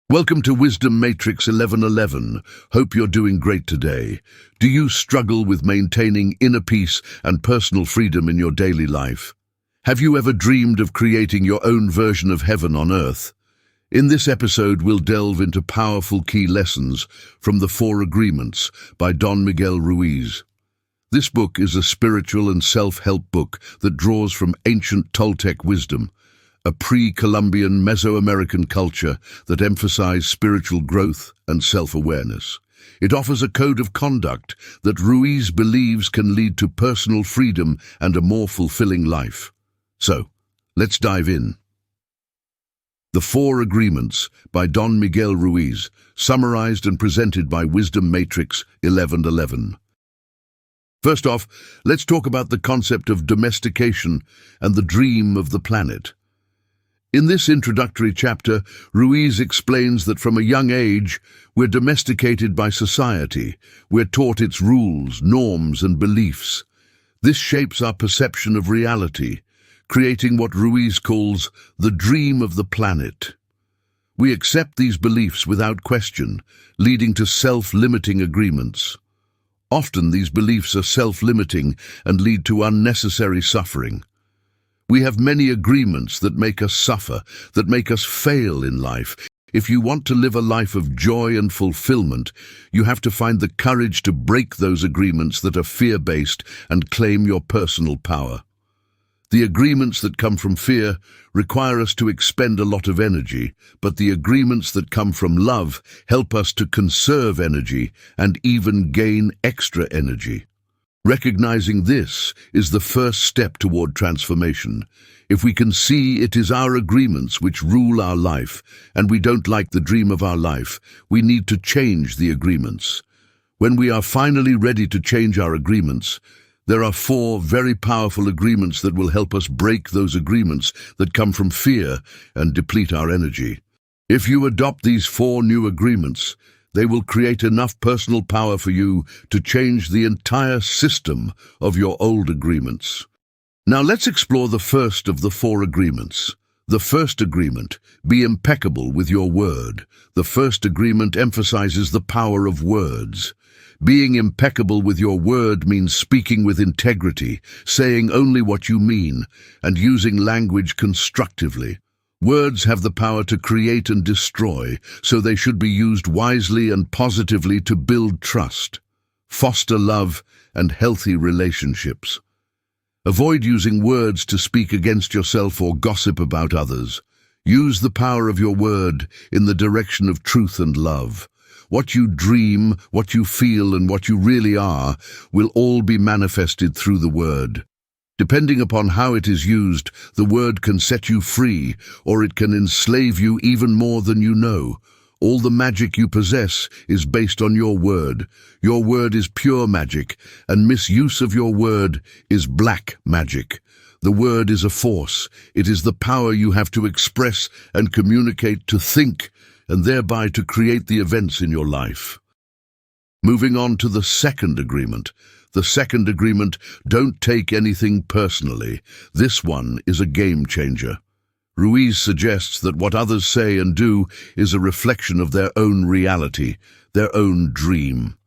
Welcome to Wisdom Matrix 1111. Hope you're doing great today. Do you struggle with maintaining inner peace and personal freedom in your daily life? Have you ever dreamed of creating your own version of heaven on earth? In this episode, we'll delve into powerful key lessons from the Four Agreements by Don Miguel Ruiz. This book is a spiritual and self-help book that draws from ancient Toltec wisdom, a pre-Columbian Mesoamerican culture that emphasized spiritual growth and self-awareness. It offers a code of conduct that Ruiz believes can lead to personal freedom and a more fulfilling life. So, let's dive in. The Four Agreements by Don Miguel Ruiz, summarized and presented by Wisdom Matrix 1111. First off, let's talk about the concept of domestication and the dream of the planet. In this introductory chapter, Ruiz explains that from a young age, we're domesticated by society. We're taught its rules, norms, and beliefs. This shapes our perception of reality, creating what Ruiz calls the dream of the planet. We accept these beliefs without question, leading to self-limiting agreements. Often these beliefs are self-limiting and lead to unnecessary suffering. We have many agreements that make us suffer, that make us fail in life. If you want to live a life of joy and fulfillment, you have to find the courage to break those agreements that are fear-based and claim your personal power. The agreements that come from fear require us to expend a lot of energy, but the agreements that come from love help us to conserve energy and even gain extra energy. Recognizing this is the first step toward transformation. If we can see it is our agreements which rule our life, and we don't like the dream of our life, we need to change the agreements. When we are finally ready to change our agreements, there are four very powerful agreements that will help us break those agreements that come from fear and deplete our energy. If you adopt these four new agreements, they will create enough personal power for you to change the entire system of your old agreements. Now let's explore the first of the four agreements. The first agreement, be impeccable with your word. The first agreement emphasizes the power of words. Being impeccable with your word means speaking with integrity, saying only what you mean, and using language constructively. Words have the power to create and destroy, so they should be used wisely and positively to build trust, foster love, and healthy relationships. Avoid using words to speak against yourself or gossip about others. Use the power of your word in the direction of truth and love. What you dream, what you feel, and what you really are will all be manifested through the word. Depending upon how it is used, the word can set you free, or it can enslave you even more than you know. All the magic you possess is based on your word. Your word is pure magic, and misuse of your word is black magic. The word is a force. It is the power you have to express and communicate, to think, and thereby to create the events in your life. Moving on to the second agreement. The second agreement, don't take anything personally. This one is a game changer. Ruiz suggests that what others say and do is a reflection of their own reality, their own dream.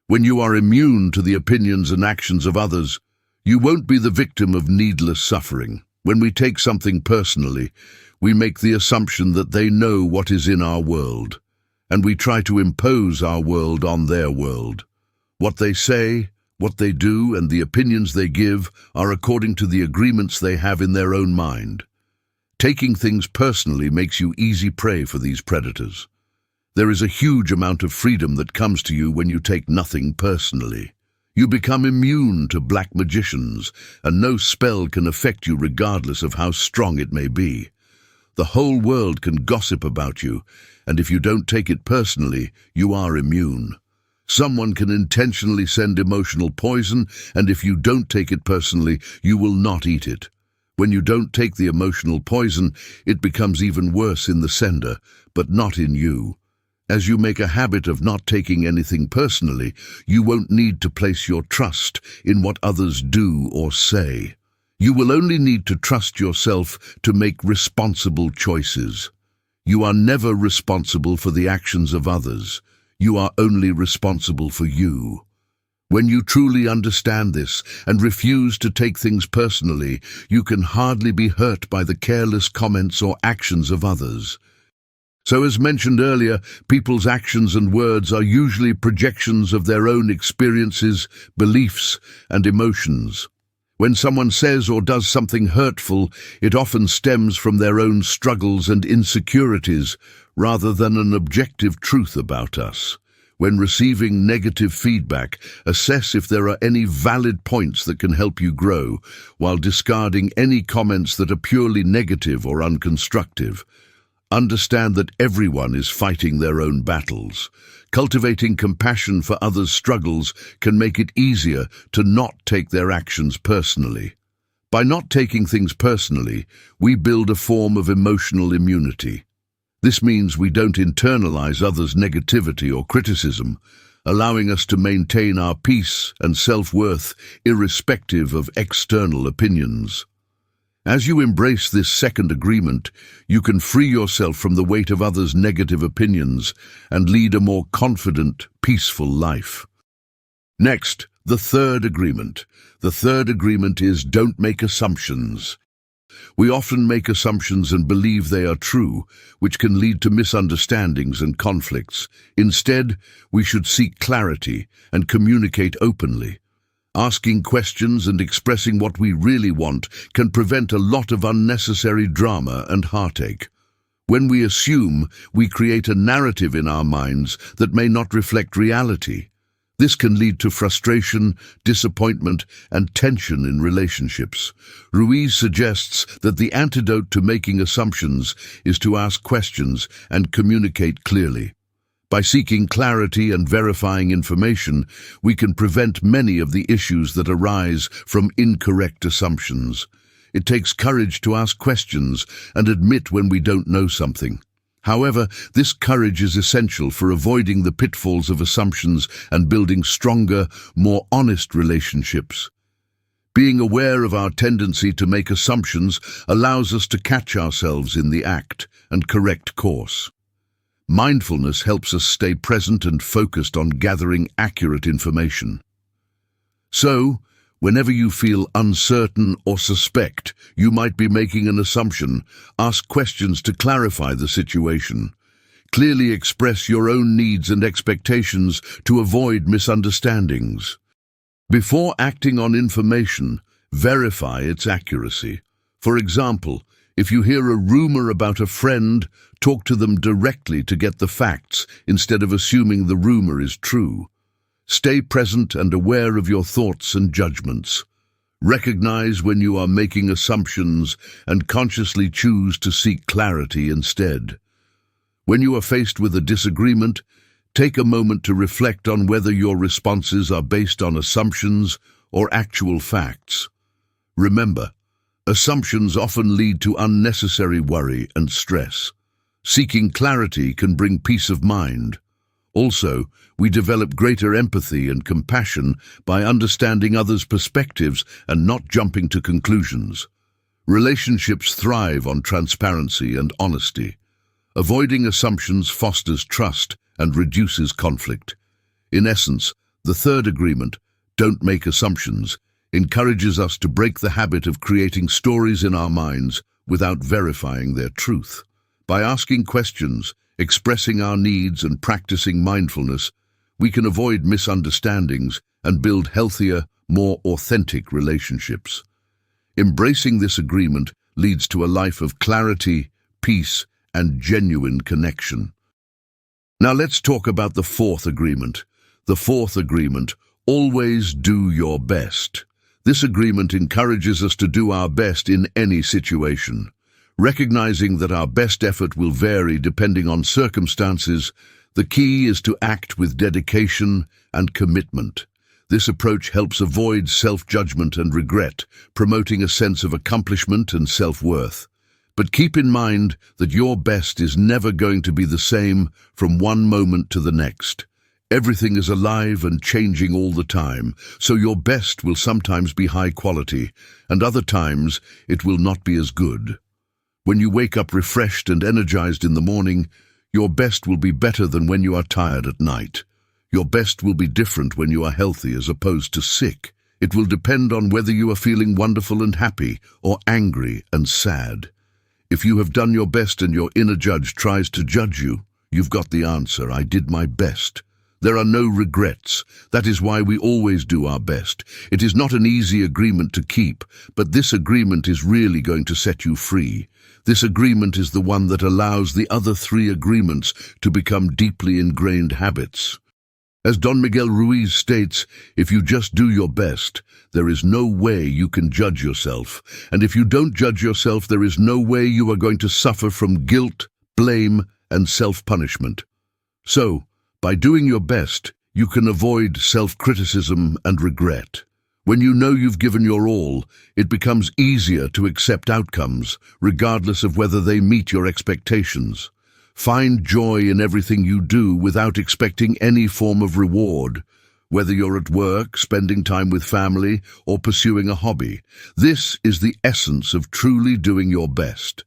When you are immune to the opinions and actions of others, you won't be the victim of needless suffering. When we take something personally, we make the assumption that they know what is in our world, and we try to impose our world on their world. What they say, what they do, and the opinions they give are according to the agreements they have in their own mind. Taking things personally makes you easy prey for these predators. There is a huge amount of freedom that comes to you when you take nothing personally. You become immune to black magicians, and no spell can affect you regardless of how strong it may be. The whole world can gossip about you, and if you don't take it personally, you are immune. Someone can intentionally send emotional poison, and if you don't take it personally, you will not eat it. When you don't take the emotional poison, it becomes even worse in the sender, but not in you. As you make a habit of not taking anything personally, you won't need to place your trust in what others do or say. You will only need to trust yourself to make responsible choices. You are never responsible for the actions of others. You are only responsible for you. When you truly understand this and refuse to take things personally, you can hardly be hurt by the careless comments or actions of others. So, as mentioned earlier, people's actions and words are usually projections of their own experiences, beliefs, and emotions. When someone says or does something hurtful, it often stems from their own struggles and insecurities, rather than an objective truth about us. When receiving negative feedback, assess if there are any valid points that can help you grow, while discarding any comments that are purely negative or unconstructive. Understand that everyone is fighting their own battles. Cultivating compassion for others' struggles can make it easier to not take their actions personally. By not taking things personally, we build a form of emotional immunity. This means we don't internalize others' negativity or criticism, allowing us to maintain our peace and self-worth irrespective of external opinions. As you embrace this second agreement, you can free yourself from the weight of others' negative opinions and lead a more confident, peaceful life. Next, the third agreement. The third agreement is don't make assumptions. We often make assumptions and believe they are true, which can lead to misunderstandings and conflicts. Instead, we should seek clarity and communicate openly. Asking questions and expressing what we really want can prevent a lot of unnecessary drama and heartache. When we assume, we create a narrative in our minds that may not reflect reality. This can lead to frustration, disappointment, and tension in relationships. Ruiz suggests that the antidote to making assumptions is to ask questions and communicate clearly. By seeking clarity and verifying information, we can prevent many of the issues that arise from incorrect assumptions. It takes courage to ask questions and admit when we don't know something. However, this courage is essential for avoiding the pitfalls of assumptions and building stronger, more honest relationships. Being aware of our tendency to make assumptions allows us to catch ourselves in the act and correct course. Mindfulness helps us stay present and focused on gathering accurate information. So, whenever you feel uncertain or suspect you might be making an assumption, ask questions to clarify the situation. Clearly express your own needs and expectations to avoid misunderstandings. Before acting on information, verify its accuracy. For example, if you hear a rumor about a friend, talk to them directly to get the facts instead of assuming the rumor is true. Stay present and aware of your thoughts and judgments. Recognize when you are making assumptions and consciously choose to seek clarity instead. When you are faced with a disagreement, take a moment to reflect on whether your responses are based on assumptions or actual facts. Remember, assumptions often lead to unnecessary worry and stress. Seeking clarity can bring peace of mind. Also, we develop greater empathy and compassion by understanding others' perspectives and not jumping to conclusions. Relationships thrive on transparency and honesty. Avoiding assumptions fosters trust and reduces conflict. In essence, the third agreement, don't make assumptions, encourages us to break the habit of creating stories in our minds without verifying their truth. By asking questions, expressing our needs and practicing mindfulness, we can avoid misunderstandings and build healthier, more authentic relationships. Embracing this agreement leads to a life of clarity, peace, and genuine connection. Now let's talk about the fourth agreement. The fourth agreement, always do your best. This agreement encourages us to do our best in any situation. Recognizing that our best effort will vary depending on circumstances, the key is to act with dedication and commitment. This approach helps avoid self-judgment and regret, promoting a sense of accomplishment and self-worth. But keep in mind that your best is never going to be the same from one moment to the next. Everything is alive and changing all the time, so your best will sometimes be high quality, and other times it will not be as good. When you wake up refreshed and energized in the morning, your best will be better than when you are tired at night. Your best will be different when you are healthy as opposed to sick. It will depend on whether you are feeling wonderful and happy or angry and sad. If you have done your best and your inner judge tries to judge you, you've got the answer: I did my best. There are no regrets. That is why we always do our best. It is not an easy agreement to keep, but this agreement is really going to set you free. This agreement is the one that allows the other 3 agreements to become deeply ingrained habits. As Don Miguel Ruiz states, if you just do your best, there is no way you can judge yourself. And if you don't judge yourself, there is no way you are going to suffer from guilt, blame, and self-punishment. So, by doing your best, you can avoid self-criticism and regret. When you know you've given your all, it becomes easier to accept outcomes, regardless of whether they meet your expectations. Find joy in everything you do without expecting any form of reward, whether you're at work, spending time with family, or pursuing a hobby. This is the essence of truly doing your best.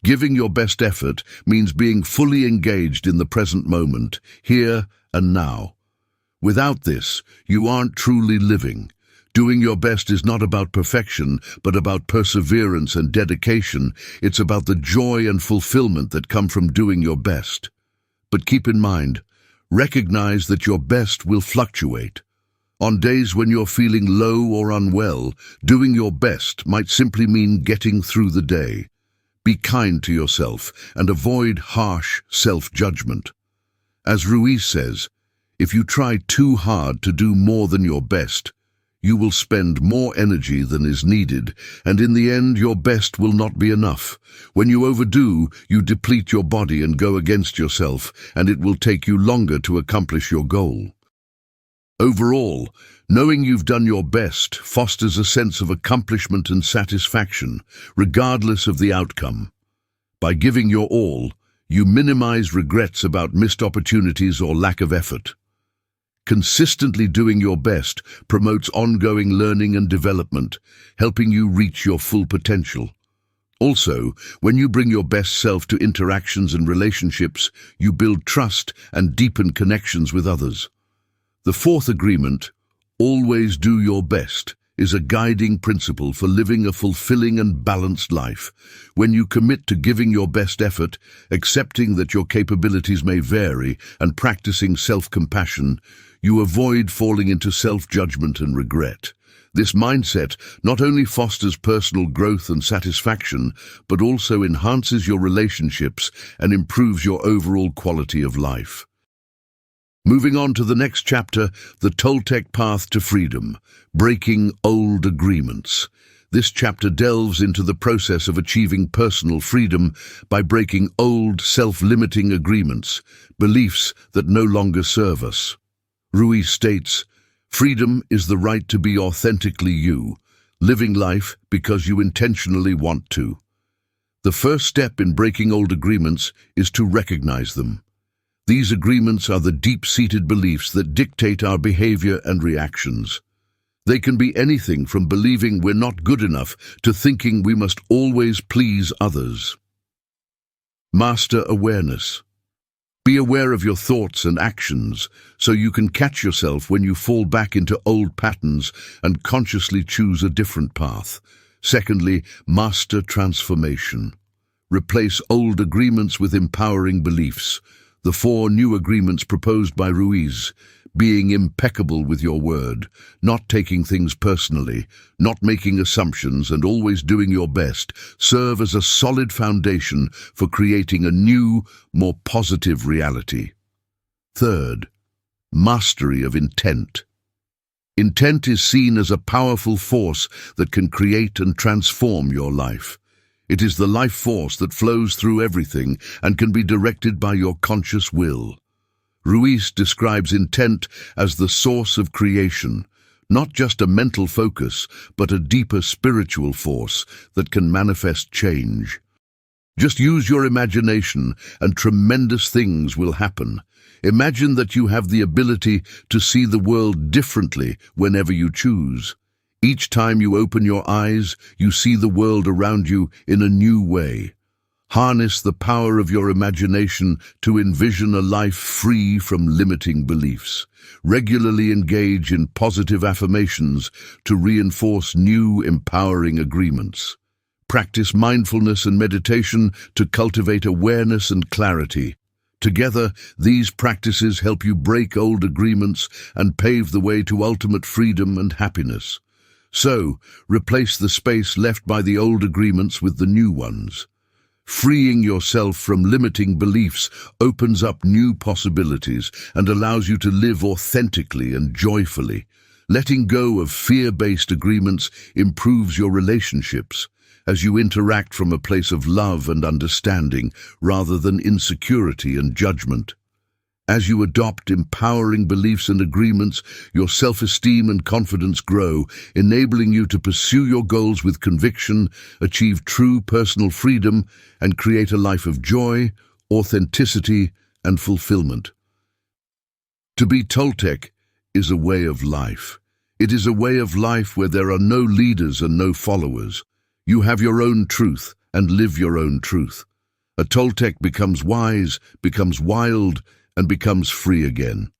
Giving your best effort means being fully engaged in the present moment, here and now. Without this, you aren't truly living. Doing your best is not about perfection, but about perseverance and dedication. It's about the joy and fulfillment that come from doing your best. But keep in mind, recognize that your best will fluctuate. On days when you're feeling low or unwell, doing your best might simply mean getting through the day. Be kind to yourself and avoid harsh self-judgment. As Ruiz says, if you try too hard to do more than your best, you will spend more energy than is needed, and in the end your best will not be enough. When you overdo, you deplete your body and go against yourself, and it will take you longer to accomplish your goal. Overall, knowing you've done your best fosters a sense of accomplishment and satisfaction, regardless of the outcome. By giving your all, you minimize regrets about missed opportunities or lack of effort. Consistently doing your best promotes ongoing learning and development, helping you reach your full potential. Also, when you bring your best self to interactions and relationships, you build trust and deepen connections with others. The 4th agreement, always do your best, is a guiding principle for living a fulfilling and balanced life. When you commit to giving your best effort, accepting that your capabilities may vary, and practicing self-compassion, you avoid falling into self-judgment and regret. This mindset not only fosters personal growth and satisfaction, but also enhances your relationships and improves your overall quality of life. Moving on to the next chapter, the Toltec Path to Freedom, Breaking Old Agreements. This chapter delves into the process of achieving personal freedom by breaking old, self-limiting agreements, beliefs that no longer serve us. Ruiz states, freedom is the right to be authentically you, living life because you intentionally want to. The first step in breaking old agreements is to recognize them. These agreements are the deep-seated beliefs that dictate our behavior and reactions. They can be anything from believing we're not good enough to thinking we must always please others. Master awareness. Be aware of your thoughts and actions so you can catch yourself when you fall back into old patterns and consciously choose a different path. Secondly, master transformation. Replace old agreements with empowering beliefs. The 4 new agreements proposed by Ruiz: being impeccable with your word, not taking things personally, not making assumptions, and always doing your best, serve as a solid foundation for creating a new, more positive reality. Third, mastery of intent. Intent is seen as a powerful force that can create and transform your life. It is the life force that flows through everything and can be directed by your conscious will. Ruiz describes intent as the source of creation, not just a mental focus, but a deeper spiritual force that can manifest change. Just use your imagination and tremendous things will happen. Imagine that you have the ability to see the world differently whenever you choose. Each time you open your eyes, you see the world around you in a new way. Harness the power of your imagination to envision a life free from limiting beliefs. Regularly engage in positive affirmations to reinforce new, empowering agreements. Practice mindfulness and meditation to cultivate awareness and clarity. Together, these practices help you break old agreements and pave the way to ultimate freedom and happiness. So, replace the space left by the old agreements with the new ones. Freeing yourself from limiting beliefs opens up new possibilities and allows you to live authentically and joyfully. Letting go of fear-based agreements improves your relationships, as you interact from a place of love and understanding rather than insecurity and judgment. As you adopt empowering beliefs and agreements, your self-esteem and confidence grow, enabling you to pursue your goals with conviction, achieve true personal freedom, and create a life of joy, authenticity, and fulfillment. To be Toltec is a way of life. It is a way of life where there are no leaders and no followers. You have your own truth and live your own truth. A Toltec becomes wise, becomes wild, and becomes free again.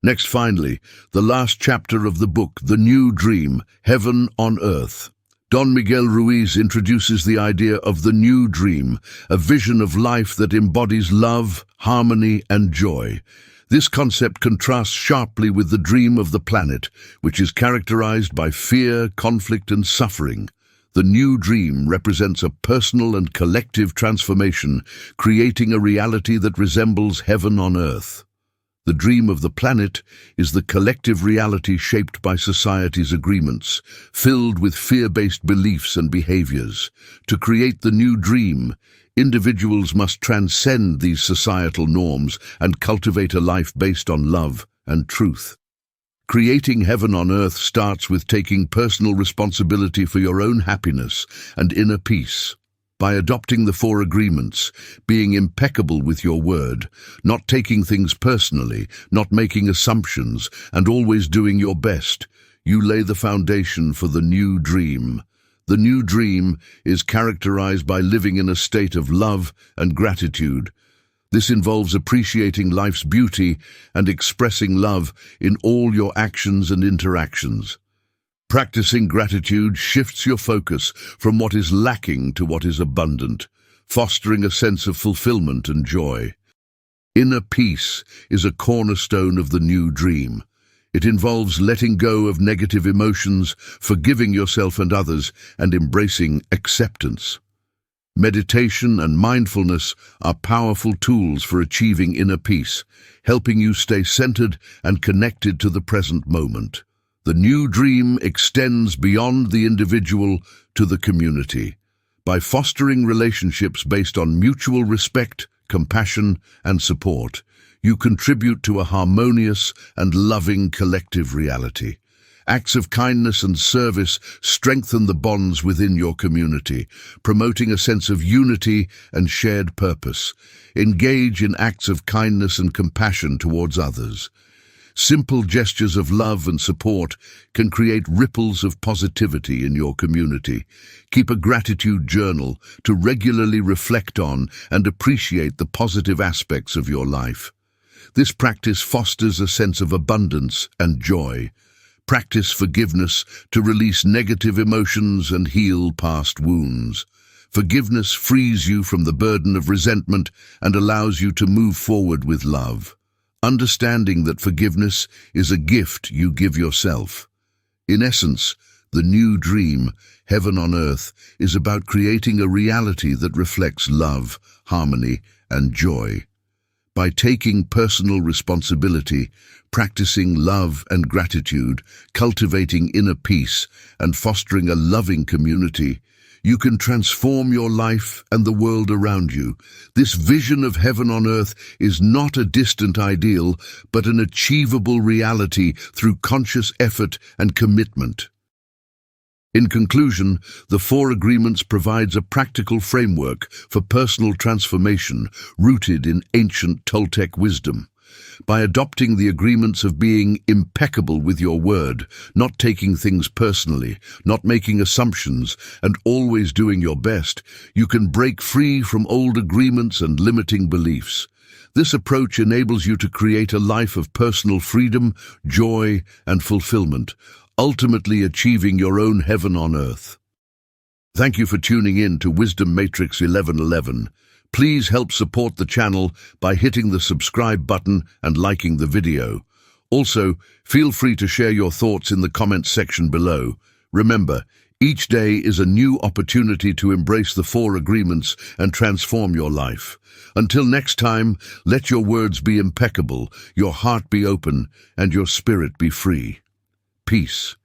Next, finally, the last chapter of the book, The New Dream, Heaven on Earth. Don Miguel Ruiz introduces the idea of the new dream, a vision of life that embodies love, harmony, and joy. This concept contrasts sharply with the dream of the planet, which is characterized by fear, conflict, and suffering. The new dream represents a personal and collective transformation, creating a reality that resembles heaven on earth. The dream of the planet is the collective reality shaped by society's agreements, filled with fear-based beliefs and behaviors. To create the new dream, individuals must transcend these societal norms and cultivate a life based on love and truth. Creating heaven on earth starts with taking personal responsibility for your own happiness and inner peace. By adopting the 4 agreements, being impeccable with your word, not taking things personally, not making assumptions, and always doing your best, you lay the foundation for the new dream. The new dream is characterized by living in a state of love and gratitude. This involves appreciating life's beauty and expressing love in all your actions and interactions. Practicing gratitude shifts your focus from what is lacking to what is abundant, fostering a sense of fulfillment and joy. Inner peace is a cornerstone of the new dream. It involves letting go of negative emotions, forgiving yourself and others, and embracing acceptance. Meditation and mindfulness are powerful tools for achieving inner peace, helping you stay centered and connected to the present moment. The new dream extends beyond the individual to the community. By fostering relationships based on mutual respect, compassion, and support, you contribute to a harmonious and loving collective reality. Acts of kindness and service strengthen the bonds within your community, promoting a sense of unity and shared purpose. Engage in acts of kindness and compassion towards others. Simple gestures of love and support can create ripples of positivity in your community. Keep a gratitude journal to regularly reflect on and appreciate the positive aspects of your life. This practice fosters a sense of abundance and joy. Practice forgiveness to release negative emotions and heal past wounds. Forgiveness frees you from the burden of resentment and allows you to move forward with love. Understanding that forgiveness is a gift you give yourself. In essence, the new dream, Heaven on Earth, is about creating a reality that reflects love, harmony, and joy. By taking personal responsibility, practicing love and gratitude, cultivating inner peace, and fostering a loving community, you can transform your life and the world around you. This vision of heaven on earth is not a distant ideal, but an achievable reality through conscious effort and commitment. In conclusion, the 4 agreements provides a practical framework for personal transformation rooted in ancient Toltec wisdom. By adopting the agreements of being impeccable with your word, not taking things personally, not making assumptions, and always doing your best, you can break free from old agreements and limiting beliefs. This approach enables you to create a life of personal freedom, joy, and fulfillment, ultimately achieving your own heaven on earth. Thank you for tuning in to Wisdom Matrix 1111. Please help support the channel by hitting the subscribe button and liking the video. Also, feel free to share your thoughts in the comments section below. Remember, each day is a new opportunity to embrace the 4 agreements and transform your life. Until next time, let your words be impeccable, your heart be open, and your spirit be free. Peace.